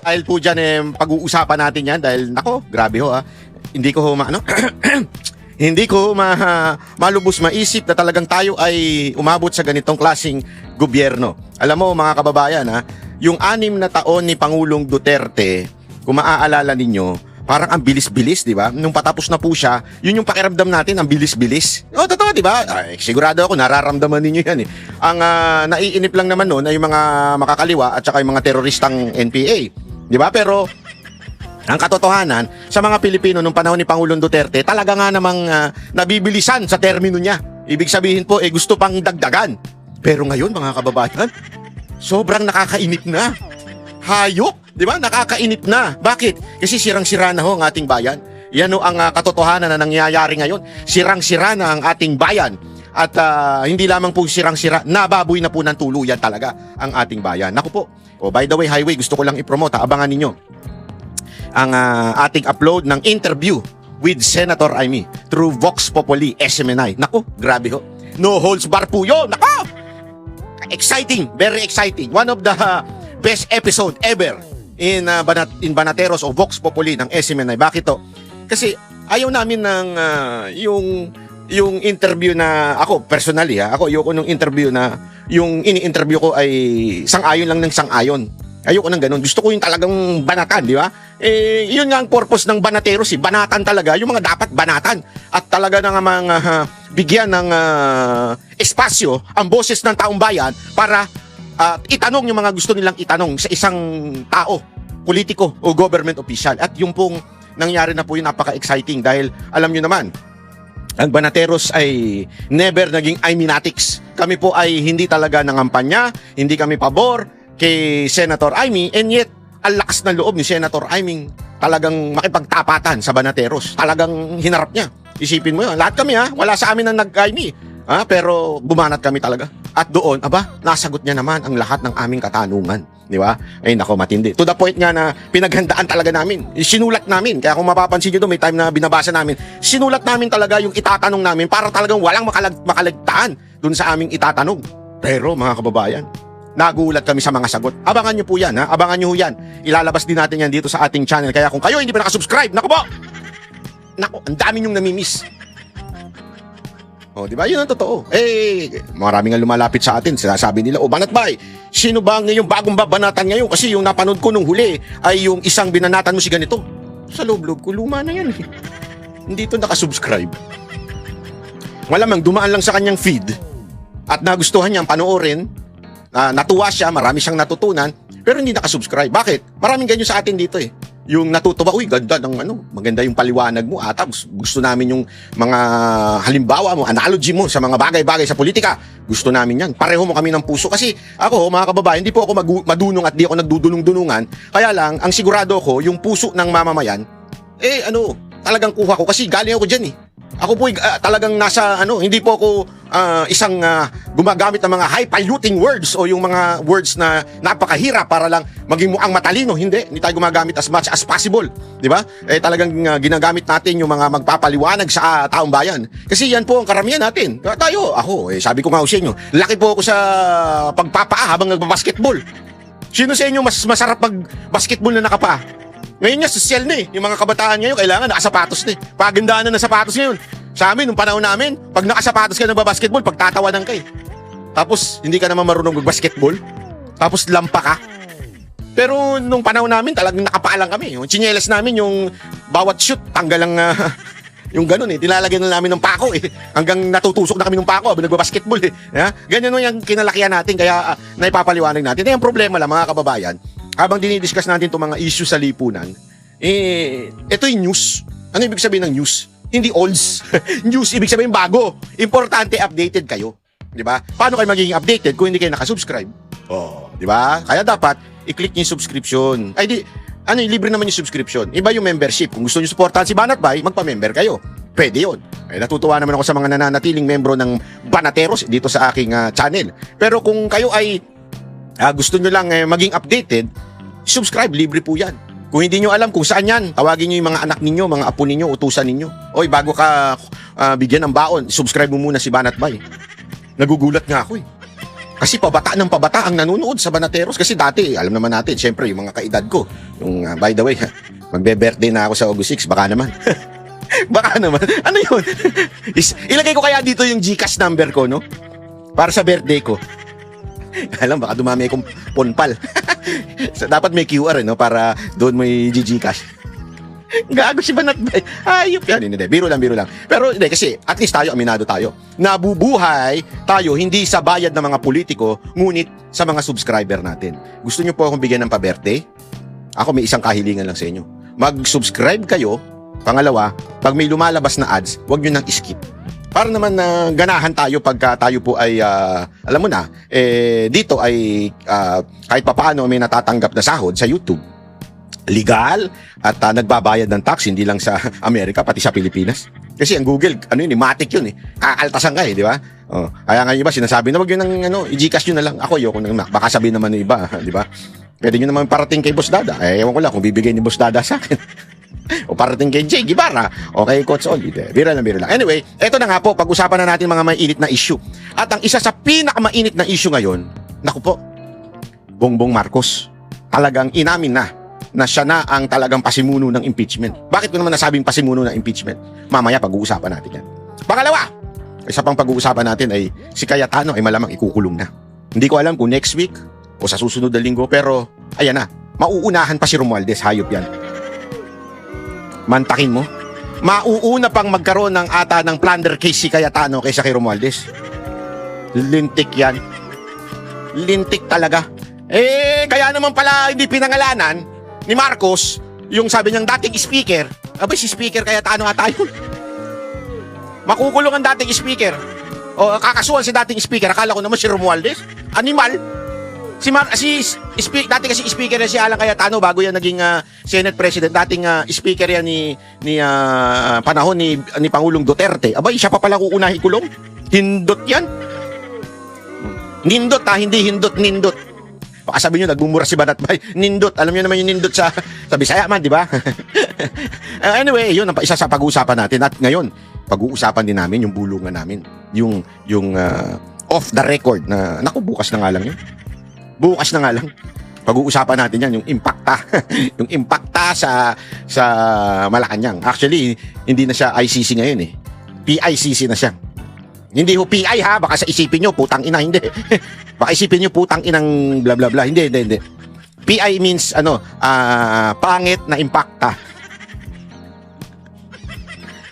Dahil po dyan, pag-uusapan natin yan dahil, nako, grabe ho hindi ko hindi ko malubos maisip na talagang tayo ay umabot sa ganitong klaseng gobyerno. Alam mo mga kababayan yung 6 na taon ni Pangulong Duterte, kung maaalala ninyo, parang ang bilis-bilis, di ba? Nung patapos na po siya, yun yung pakiramdam natin, ang bilis-bilis. O, totoo, di ba? Ay, sigurado ako, nararamdaman ninyo yan Ang naiinip lang naman noon ay yung mga makakaliwa at saka yung mga teroristang NPA. Di ba? Pero ang katotohanan, sa mga Pilipino nung panahon ni Pangulong Duterte, talaga nga namang nabibilisan sa termino niya. Ibig sabihin po, gusto pang dagdagan. Pero ngayon, mga kababayan, sobrang nakakainip na. Hayop, di ba? Nakakainip na. Bakit? Kasi sirang-sira na ho ang ating bayan. Yan ho ang katotohanan na nangyayari ngayon. Sirang-sira na ang ating bayan. At hindi lamang po sirang-sira, nababoy na po ng tuluyan talaga ang ating bayan. Naku po. Oh, by the way, Highway, gusto ko lang ipromote. Abangan ninyo ang ating upload ng interview with Senator Amy through Vox Populi SMNI. Naku, grabe ho. No holds bar po yun. Naku! Exciting, very exciting. One of the best episode ever in Banateros o Vox Populi ng SMNI. Bakit to? Kasi ayaw namin ng yung interview na ako personally ayoko nung interview na yung ini-interview ko ay sang-ayon lang ng sang-ayon. Ayoko nang ganun. Gusto ko yung talagang banatan, di ba? Yun nga ang purpose ng Banateros banatan talaga, yung mga dapat banatan. At talaga na mga bigyan ng espasyo ang boses ng taong bayan para itanong yung mga gusto nilang itanong sa isang tao, politiko o government official. At yung pong nangyari na po yun, napaka-exciting dahil alam nyo naman, ang Banateros ay never naging Ayminatics. Kami po ay hindi talaga nangampanya, hindi kami pabor kay Senator Amy, and yet ang lakas ng loob ni Senator Amy talagang makipagtapatan sa Banateros. Talagang hinarap niya. Isipin mo yun, lahat kami wala sa amin ang nag-Amy. Pero bumanat kami talaga. At doon, nasagot niya naman ang lahat ng aming katanungan. Di ba? Ay nako, matindi. To the point nga na pinaghandaan talaga namin. Sinulat namin. Kaya kung mapapansin nyo doon, may time na binabasa namin, sinulat namin talaga yung itatanong namin para talagang walang makalagtaan doon sa aming itatanong. Pero mga kababayan, nagulat kami sa mga sagot. Abangan nyo po yan, Abangan nyo yan. Ilalabas din natin yan dito sa ating channel. Kaya kung kayo hindi pa nakasubscribe, naku po! Naku, ang dami nyong namimiss. Di ba? Yun ang totoo. Maraming nga lumalapit sa atin. Sinasabi nila, Banat Bay, sino ba ngayong bagong babanatan ngayon? Kasi yung napanood ko nung huli ay yung isang binanatan mo si ganito. Sa loob-loob ko, luma na yan Hindi to nakasubscribe. Malamang dumaan lang sa kanyang feed at nagustuhan niyang panoorin. Natuwa siya, marami siyang natutunan, pero hindi nakasubscribe. Bakit? Maraming ganyan sa atin dito Yung natutuwa, ganda ng maganda yung paliwanag mo. Gusto namin yung mga halimbawa mo, analogy mo sa mga bagay-bagay sa politika. Gusto namin yan. Pareho mo kami ng puso. Kasi ako, mga kababayan, hindi po ako madunong at di ako nagdudulong-dunungan. Kaya lang, ang sigurado ko, yung puso ng mamamayan, talagang kuha ko. Kasi galing ako dyan Ako po talagang nasa hindi po ako isang gumagamit ng mga high-polluting words o yung mga words na napakahirap para lang maging mukhang matalino. Hindi tayo gumagamit as much as possible. Di ba? Talagang ginagamit natin yung mga magpapaliwanag sa taong bayan. Kasi yan po ang karamihan natin. Ako, sabi ko nga sa inyo, laki po ako sa pagpapaa habang nagbabasketball. Sino sa inyo mas masarap mag-basketball na nakapaa? Ngayon nga, social na Yung mga kabataan ngayon, kailangan nakasapatos na Pagandaan na ng sapatos ngayon. Sa amin, nung panahon namin, pag nakasapatos ka nagbabasketball, pagtatawanan ka Tapos, hindi ka naman marunong mag-basketball. Tapos, lampa ka. Pero, nung panahon namin, talagang nakapaalang kami. Yung tsinelas namin, yung bawat shoot, tanggal lang yung ganun Tilalagyan na namin ng pako Hanggang natutusok na kami ng pako habang nagbabasketball Ganyan yung kinalakihan natin, kaya naipapaliwanag natin. Yung problema lang, mga kababayan, habang dinidiscuss natin itong mga issue sa lipunan, ito yung news. Ano ibig sabihin ng news? Hindi olds. News, ibig sabihin bago. Importante, updated kayo. Di ba? Paano kayo magiging updated kung hindi kayo nakasubscribe? Di ba? Kaya dapat, i-click niyo yung subscription. Libre naman yung subscription. Iba yung membership. Kung gusto niyo supportahan si Banat Bay, magpa-member kayo. Pwede yun. Natutuwa naman ako sa mga nananatiling membro ng Banateros dito sa aking channel. Pero kung kayo ay gusto nyo lang maging updated, subscribe, libre po yan. Kung hindi nyo alam kung saan yan, tawagin nyo yung mga anak ninyo, mga apo ninyo, utusan ninyo. Bago ka bigyan ng baon, subscribe mo muna si Banat Bay. Nagugulat nga ako Kasi pabata ng pabata ang nanonood sa Banateros. Kasi dati, alam naman natin, syempre, yung mga kaedad ko. Yung, by the way, magbe-birthday na ako sa August 6, baka naman. Baka naman. Ano yun? Ilagay ko kaya dito yung GCash number ko, no? Para sa birthday ko. Alam, baka dumami akong ponpal. So, dapat may QR, no? Para doon may GCash. Gago si Banatbay. Ayop yan. Hindi, biro lang. Pero hindi, kasi at least tayo, aminado tayo. Nabubuhay tayo hindi sa bayad ng mga politiko, ngunit sa mga subscriber natin. Gusto nyo po akong bigyan ng pa-birthday? Ako may isang kahilingan lang sa inyo. Mag-subscribe kayo. Pangalawa, pag may lumalabas na ads, huwag nyo nang skip. Para naman na ganahan tayo pagka tayo po ay, alam mo na, dito ay kahit papaano may natatanggap na sahod sa YouTube. Legal at nagbabayad ng tax, hindi lang sa Amerika, pati sa Pilipinas. Kasi ang Google, ano yun, matik yun eh. Kakaltasan ka eh, di ba? Oh, kaya nga yung iba, sinasabi na wag yun ng i-Gcash nyo na lang. Ako, ayoko nang baka sabihin naman ng iba, di ba? Pwede nyo naman parating kay Boss Dada. Ewan ko lang kung bibigay ni Boss Dada sa akin. O parating kay Jay Guevara o kay Coach Oli. Bira lang. Anyway, eto na nga po, pag-usapan na natin mga mainit na issue. At ang isa sa pinakamainit na issue ngayon, naku po, Bongbong Marcos. Talagang inamin na siya na ang talagang pasimuno ng impeachment. Bakit ko naman nasabing pasimuno ng impeachment? Mamaya pag-uusapan natin yan. Pangalawa, isa pang pag-uusapan natin ay si Cayetano ay malamang ikukulong na. Hindi ko alam kung next week o sa susunod na linggo, pero ayan na, mauunahan pa si Romualdez, hayop yan. Mantakin mo. Mauuna pang magkaroon ng ata ng plunder case si Cayetano kaysa kay Romualdez. Lintik yan. Lintik talaga. Kaya naman pala hindi pinangalanan ni Marcos yung sabi niyang dating speaker. Abay, si speaker Cayetano nga tayo. Makukulong ang dating speaker. O kakasuhan si dating speaker. Akala ko naman si Romualdez. Animal. Dati kasi speaker na si Alan Cayetano bago yan naging Senate President. Dating speaker yan ni panahon ni Pangulong Duterte. Abay, siya pa pala uunahin kulong. Hindot yan. Nindot hindi hindot, nindot. Baka sabi nyo, nagmumura si Banatbay. Nindot. Alam nyo naman yung nindot sa Bisaya man, di ba? Anyway, yun ang isa sa pag-uusapan natin. At ngayon, pag-uusapan din namin yung bulungan namin. Yung off the record na, naku, bukas na nga lang yun. Bukas na nga lang. Pag-uusapan natin yan, yung impacta. Yung impacta sa Malacanang. Actually, hindi na siya ICC ngayon eh. PICC na siya. Hindi ho PI ha, baka sa isipin nyo, putang ina, hindi. Baka isipin nyo, putang inang bla bla bla. Hindi. PI means, pangit na impacta.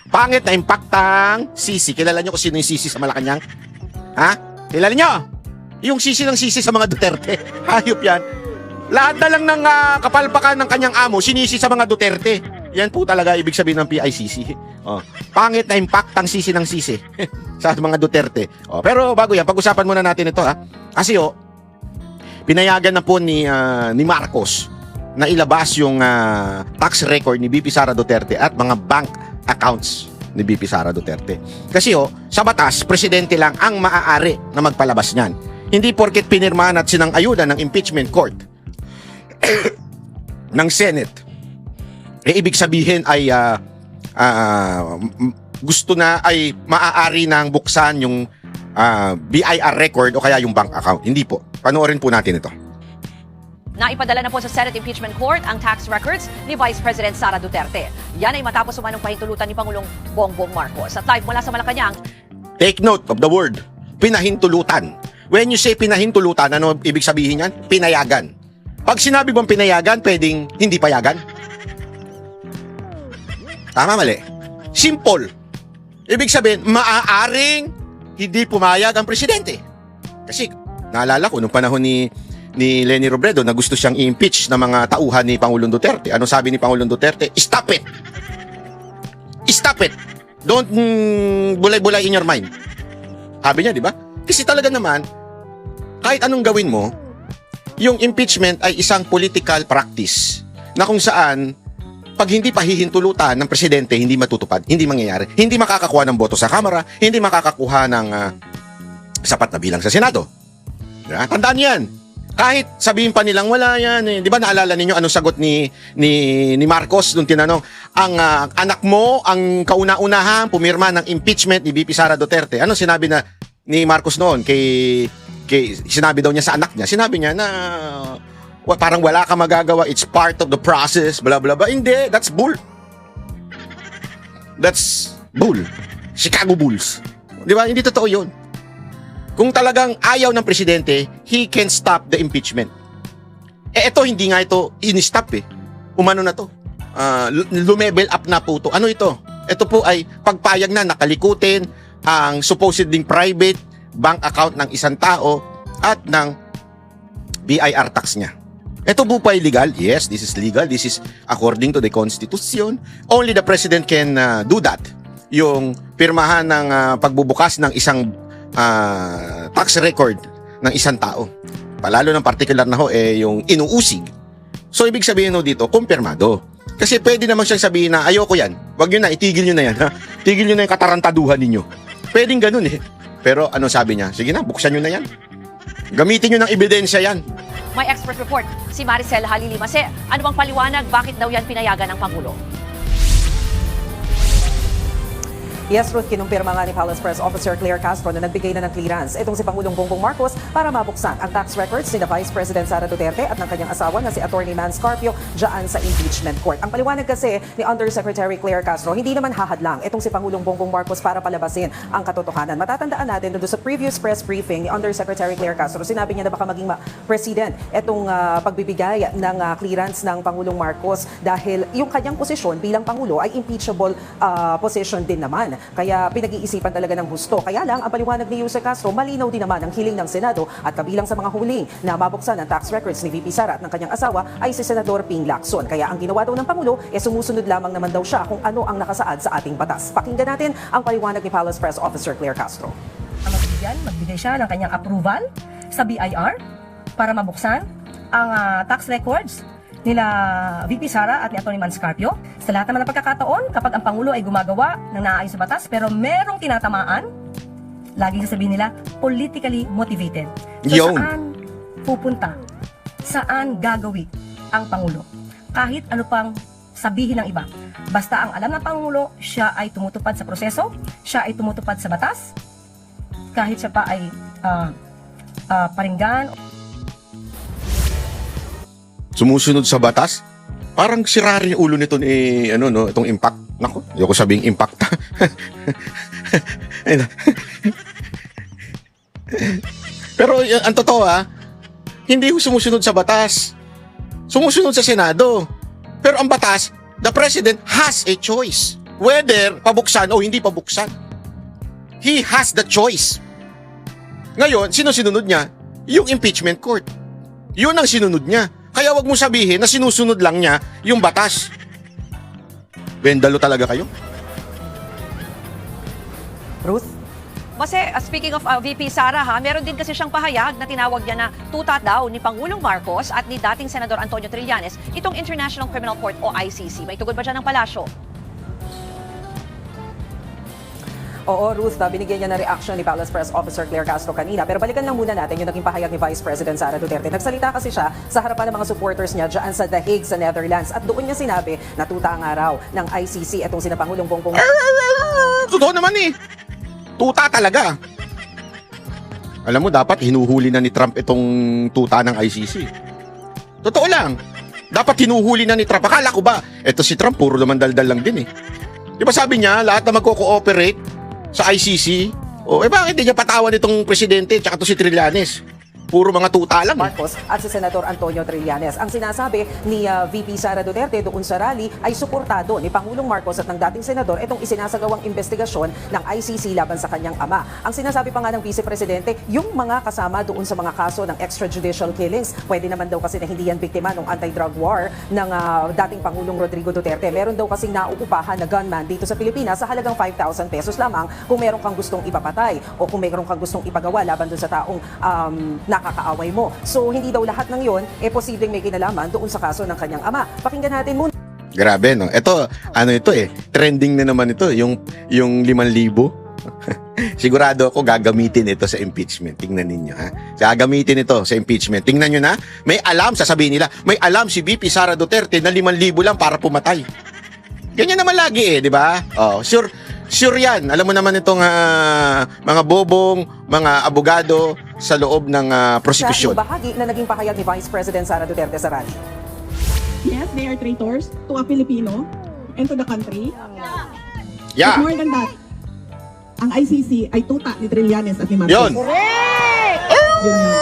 Pangit na impactang sisi. Kilala nyo kung sino yung sisi sa Malacanang? Ha? Kilala nyo? Yung sisi ng sisi sa mga Duterte. Hayop yan. Lahat na lang ng kapalpakan ng kanyang amo, sinisi sa mga Duterte. Yan po talaga ibig sabihin ng PICC. Oh, pangit na impactang sisi ng sisi sa mga Duterte. Oh, pero bago yan, pag-usapan muna natin ito ha. Kasi pinayagan na po ni Marcos na ilabas yung tax record ni BP Sara Duterte at mga bank accounts ni BP Sara Duterte. Kasi sa batas, presidente lang ang maaari na magpalabas niyan. Hindi porket pinirmahan at sinang-ayuda ng impeachment court ng Senate, ibig sabihin ay gusto na ay maaari nang buksan yung BIR record o kaya yung bank account. Hindi po. Panoorin po natin ito. Naipadala na po sa Senate Impeachment Court ang tax records ni Vice President Sara Duterte. Yan ay matapos umanong pahintulutan ni Pangulong Bongbong Marcos. At live mula sa Malacanang. Take note of the word, pinahintulutan. When you say pinahintulutan, ano ibig sabihin yan? Pinayagan. Pag sinabi bang pinayagan, pwedeng hindi payagan? Tama, mali. Simple. Ibig sabihin, maaaring hindi pumayag ang presidente. Kasi, naalala ko, nung panahon ni Leni Robredo na gusto siyang i-impeach ng mga tauhan ni Pangulong Duterte. Ano sabi ni Pangulong Duterte? Stop it! Stop it! Don't bulay-bulay in your mind. Sabi niya, di ba? Kasi talaga naman, kahit anong gawin mo, yung impeachment ay isang political practice na kung saan pag hindi pa hihintulutan ng presidente, hindi matutupad, hindi mangyayari. Hindi makakakuha ng boto sa Kamara, hindi makakakuha ng sapat na bilang sa Senado. Diba? Tandaan yan. Kahit sabihin pa nilang wala yan. Di ba naalala ninyo anong sagot ni Marcos nung tinanong, ang anak mo, ang kauna-unahan pumirma ng impeachment ni BP Sara Duterte. Ano sinabi ni Marcos noon kay sinabi daw niya sa anak niya, sinabi niya na parang wala ka magagawa, it's part of the process, blah blah blah. Hindi, that's bull. That's bull. Chicago Bulls. Di ba? Hindi totoo yun. Kung talagang ayaw ng presidente, he can stop the impeachment. Ito, hindi nga ito in-stop eh. Umano na to. Lumevel up na po to. Ano ito? Ito po ay pagpayag na nakalikutin ang supposedly private bank account ng isang tao at ng BIR tax niya. Ito po pa illegal? Yes, this is legal. This is according to the Constitution. Only the President can do that. Yung pirmahan ng pagbubukas ng isang tax record ng isang tao. Palalo ng particular na ho, yung inuusig. So, ibig sabihin ho dito, kumpirmado. Kasi pwede naman siyang sabihin na, ayoko yan. Wag nyo na, itigil nyo na yan. Ha? Tigil nyo na yung katarantaduhan ninyo. Pwedeng ganun eh. Pero ano sabi niya? Sige na, buksan nyo na yan. Gamitin nyo ng ebidensya yan. May expert report si Maricel Halilimase. Ano bang paliwanag? Bakit daw yan pinayagan ng Pangulo? Yes, Ruth, kinumpirma nga ni Palace Press Officer Claire Castro na nagbigay na ng clearance itong si Pangulong Bongbong Marcos para mabuksan ang tax records ni Vice President Sara Duterte at ng kanyang asawa na si Attorney Man Scarpio dyan sa impeachment court. Ang paliwanag kasi ni Undersecretary Claire Castro, hindi naman hahadlang itong si Pangulong Bongbong Marcos para palabasin ang katotohanan. Matatandaan natin doon sa previous press briefing ni Undersecretary Claire Castro, sinabi niya na baka maging president itong pagbibigay ng clearance ng Pangulong Marcos dahil yung kanyang posisyon bilang Pangulo ay impeachable position din naman. Kaya pinag-iisipan talaga ng husto. Kaya lang, ang paliwanag ni Yusek Castro, malinaw din naman ang hiling ng Senado at kabilang sa mga huling na mabuksan ang tax records ni VP Sara at ng kanyang asawa ay si Senador Ping Lacson. Kaya ang ginawa daw ng Pangulo, sumusunod lamang naman daw siya kung ano ang nakasaad sa ating batas. Pakinggan natin ang paliwanag ni Palace Press Officer Claire Castro. Magbigay siya ng kanyang approval sa BIR para mabuksan ang tax records nila VP Sara at ni Atty. Man Scarpio. Sa lahat naman ng pagkakataon, kapag ang Pangulo ay gumagawa ng naaayon sa batas pero merong tinatamaan, laging sasabihin nila, politically motivated. So saan pupunta? Saan gagawin ang Pangulo? Kahit ano pang sabihin ng iba. Basta ang alam ng Pangulo, siya ay tumutupad sa proseso, siya ay tumutupad sa batas, kahit siya pa ay paringgan. Sumusunod sa batas? Parang sira rin yung ulo nito ni, itong impact. Nako, ayoko sabing impact. Pero ang totoo hindi sumusunod sa batas. Sumusunod sa Senado. Pero ang batas, the President has a choice. Whether pabuksan o hindi pabuksan. He has the choice. Ngayon, sino sinunod niya? Yung impeachment court. Yun ang sinunod niya. Kaya wag mo sabihin na sinusunod lang niya yung batas. Bendalo talaga kayo. Ruth? Kasi speaking of VP Sara, meron din kasi siyang pahayag na tinawag niya na tuta daw ni Pangulong Marcos at ni dating Senador Antonio Trillanes itong International Criminal Court o ICC. May tugon ba dyan ng palasyo? Oo, Ruth, binigyan niya ng reaction ni Palace Press Officer Claire Castro kanina. Pero balikan lang muna natin yung naging pahayag ni Vice President Sara Duterte. Nagsalita kasi siya sa harapan ng mga supporters niya dyan sa The Hague sa Netherlands. At doon niya sinabi na tuta nga raw ng ICC itong sina Pangulong Bongbong. Totoo naman Tuta talaga. Alam mo, dapat hinuhuli na ni Trump itong tuta ng ICC. Totoo lang. Dapat hinuhuli na ni Trump. Akala ko ba, eto si Trump, puro naman daldal lang din Di ba sabi niya, lahat na magko-cooperate sa ICC, bakit di niya patawan itong presidente tsaka to si Trillanes? Puro mga tuta lang. Marcos at si Senador Antonio Trillanes. Ang sinasabi ni VP Sara Duterte doon sa rally ay suportado ni Pangulong Marcos at ng dating senador itong isinasagawang investigasyon ng ICC laban sa kanyang ama. Ang sinasabi pa nga ng Vice Presidente, yung mga kasama doon sa mga kaso ng extrajudicial killings, pwede naman daw kasi na hindi yan biktima ng anti-drug war ng dating Pangulong Rodrigo Duterte. Meron daw kasing nauupahan na gunman dito sa Pilipinas sa halagang 5,000 pesos lamang kung meron kang gustong ipapatay o kung meron kang gustong ipagawa laban doon sa taong nakakaaway mo. So, hindi daw lahat ng yon posibleng may kinalaman doon sa kaso ng kanyang ama. Pakinggan natin muna. Grabe, no? Ito, trending na naman ito, yung 5,000. Sigurado ako gagamitin ito sa impeachment. Tingnan ninyo, Gagamitin ito sa impeachment. Tingnan nyo na, may alam, sasabihin nila, may alam si VP Sara Duterte na 5,000 lang para pumatay. Ganyan naman lagi di ba? Sure yan. Alam mo naman itong mga bobong, mga abogado, sa loob ng Siya prosecution. yung bahagi na naging pahayag ni Vice President Sara Duterte sa rally. Yes, they are traitors to a Filipino and to the country. Yeah. But more than that, ang ICC ay tuta ni Trillanes at ni Marcos. Yun. Yun yun.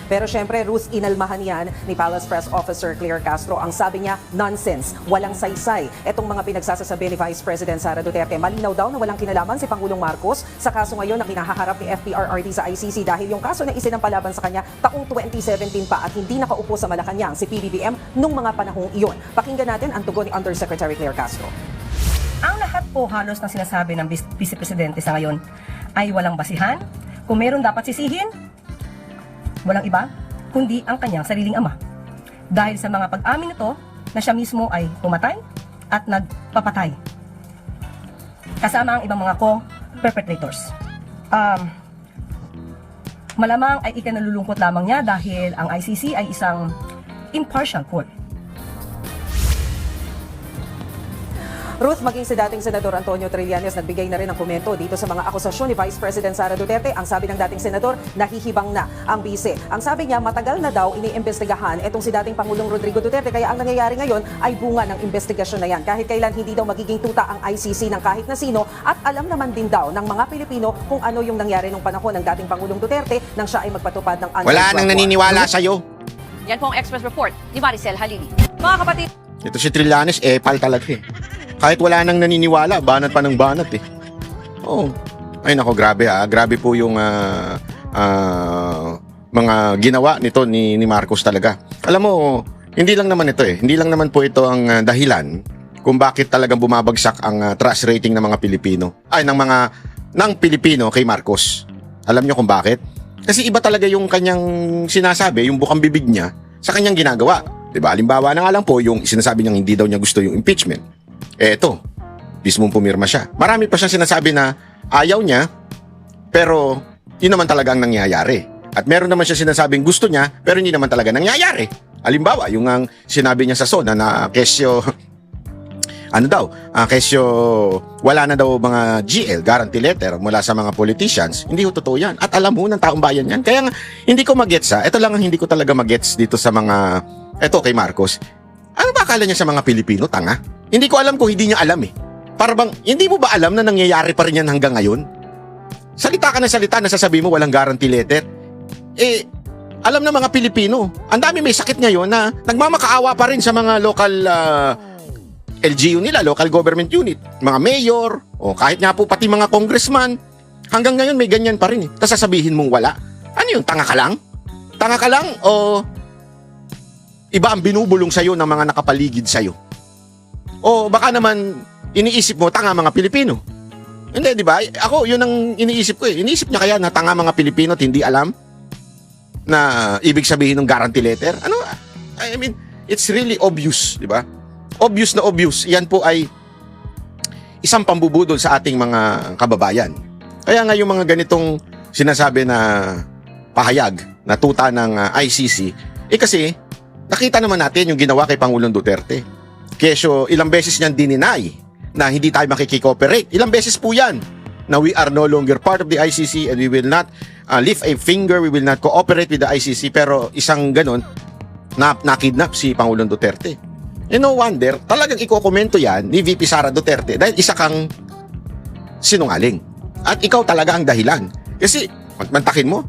Pero syempre, Ruth, inalmahan yan ni Palace Press Officer Claire Castro. Ang sabi niya, nonsense, walang saysay. Etong mga pinagsasasabi ni Vice President Sara Duterte, malinaw daw na walang kinalaman si Pangulong Marcos sa kaso ngayon na kinahaharap ni FPRRD sa ICC dahil yung kaso na isinampalaban sa kanya taong 2017 pa at hindi nakaupo sa Malacanang si PBBM nung mga panahong iyon. Pakinggan natin ang tugon ni Undersecretary Claire Castro. Ang lahat po halos ng sinasabi ng Vice Presidente sa ngayon ay walang basihan. Kung meron dapat sisihin, walang iba, kundi ang kanyang sariling ama. Dahil sa mga pag-amin nito na siya mismo ay pumatay at nagpapatay. Kasama ang ibang mga co-perpetrators. Malamang ay ikinalulungkot lamang niya dahil ang ICC ay isang impartial court. Ruth, maging si dating Senador Antonio Trillanes nagbigay na rin ng komento dito sa mga akusasyon ni Vice President Sara Duterte. Ang sabi ng dating Senador, nahihibang na ang bise. Ang sabi niya, matagal na daw iniimbestigahan itong si dating Pangulong Rodrigo Duterte. Kaya ang nangyayari ngayon ay bunga ng investigasyon na yan. Kahit kailan hindi daw magiging tuta ang ICC ng kahit na sino at alam naman din daw ng mga Pilipino kung ano yung nangyari nung panahon ng dating Pangulong Duterte nang siya ay magpatupad ng Wala nang naniniwala sa'yo. Yan po ang Express Report ni Maricel Halili. Mga kapatid, Ito si Trillanes, pal talaga eh. Kahit wala nang naniniwala, banat pa ng banat eh. Oh. Ay nako, grabe ha. Grabe po yung mga ginawa nito ni Marcos talaga. Alam mo, hindi lang naman ito eh. Hindi lang naman po ito ang dahilan kung bakit talagang bumabagsak ang trust rating ng mga Pilipino. Ay, ng Pilipino kay Marcos. Alam nyo kung bakit? Kasi iba talaga yung kanyang sinasabi, yung bukang bibig niya sa kanyang ginagawa. Diba? Halimbawa na nga lang po yung sinasabi niyang hindi daw niya gusto yung impeachment. Eto, mismong pumirma siya. Marami pa siyang sinasabi na ayaw niya, pero yun naman talaga ang nangyayari. At meron naman siya sinasabing gusto niya, pero hindi naman talaga nangyayari. Halimbawa, yung ang sinabi niya sa SONA na kesyo, kesyo wala na daw mga GL, guarantee letter mula sa mga politicians. Hindi ko totoo yan. At alam mo ng taong bayan yan. Kaya nga, hindi ko magets ito lang ang hindi ko talaga magets dito sa mga, eto kay Marcos. Ano ba akala niya sa mga Pilipino? Tanga? Hindi ko alam kung hindi niya alam eh. Para bang, hindi mo ba alam na nangyayari pa rin yan hanggang ngayon? Salita ka na salita na sasabihin mo walang guarantee letter. Alam na mga Pilipino, ang dami may sakit ngayon na nagmamakaawa pa rin sa mga local LGU nila, local government unit. Mga mayor, o kahit nga po pati mga congressman. Hanggang ngayon may ganyan pa rin eh. Tapos sasabihin mong wala. Ano yun, tanga ka lang? Tanga ka lang o iba ang binubulong sa'yo ng mga nakapaligid sa'yo? O baka naman iniisip mo tanga mga Pilipino. Hindi, di ba? Ako, yun ang iniisip ko eh. Iniisip niya kaya na tanga mga Pilipino at hindi alam na ibig sabihin ng guarantee letter? Ano? I mean, it's really obvious, di ba? Obvious na obvious. Yan po ay isang pambubudol sa ating mga kababayan. Kaya nga yung mga ganitong sinasabi na pahayag na tuta ng ICC, kasi nakita naman natin yung ginawa kay Pangulong Duterte. Kesyo, ilang beses niyang dininay na hindi tayo makikikooperate. Ilang beses po yan na we are no longer part of the ICC and we will not lift a finger, we will not cooperate with the ICC. Pero isang ganun, nakidnap si Pangulong Duterte. And no wonder, talagang ikokomento yan ni VP Sara Duterte dahil isa kang sinungaling. At ikaw talaga ang dahilan. Kasi, mantakin mo.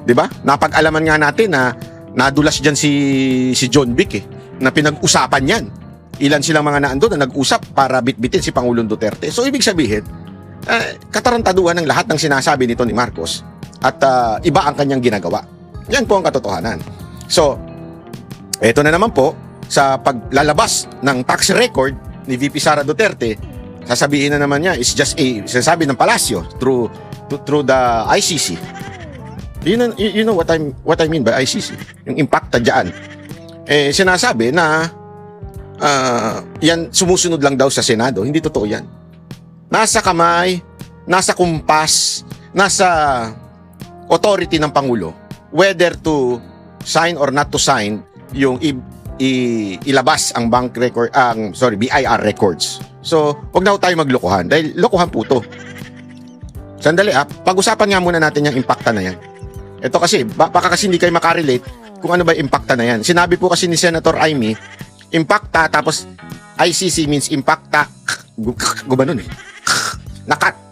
Diba? Napag-alaman nga natin na nadulas dyan si John Vic na pinag-usapan yan. Ilan silang mga naandun na nag-usap para bitbitin si Pangulong Duterte. So, ibig sabihin, katarantaduhan ng lahat ng sinasabi nito ni Marcos at iba ang kanyang ginagawa. Yan po ang katotohanan. So, eto na naman po, sa paglalabas ng tax record ni VP Sara Duterte, sasabihin na naman niya, it's just sinasabi ng palasyo through the ICC. You know what I mean by ICC? Yung impacta dyan. Sinasabi na yan sumusunod lang daw sa Senado. Hindi totoo yan. Nasa kamay, nasa kumpas, nasa authority ng Pangulo whether to sign or not to sign yung ilabas ang bank record, BIR records. So, wag na tayo maglokohan dahil lokohan po to. Sandali pag-usapan nga muna natin yung impacta na yan. Ito kasi, baka kasi hindi kayo makarelate kung ano ba yung impacta na yan. Sinabi po kasi ni Senator Amy, impacta tapos ICC means impacta, gumanon nakat.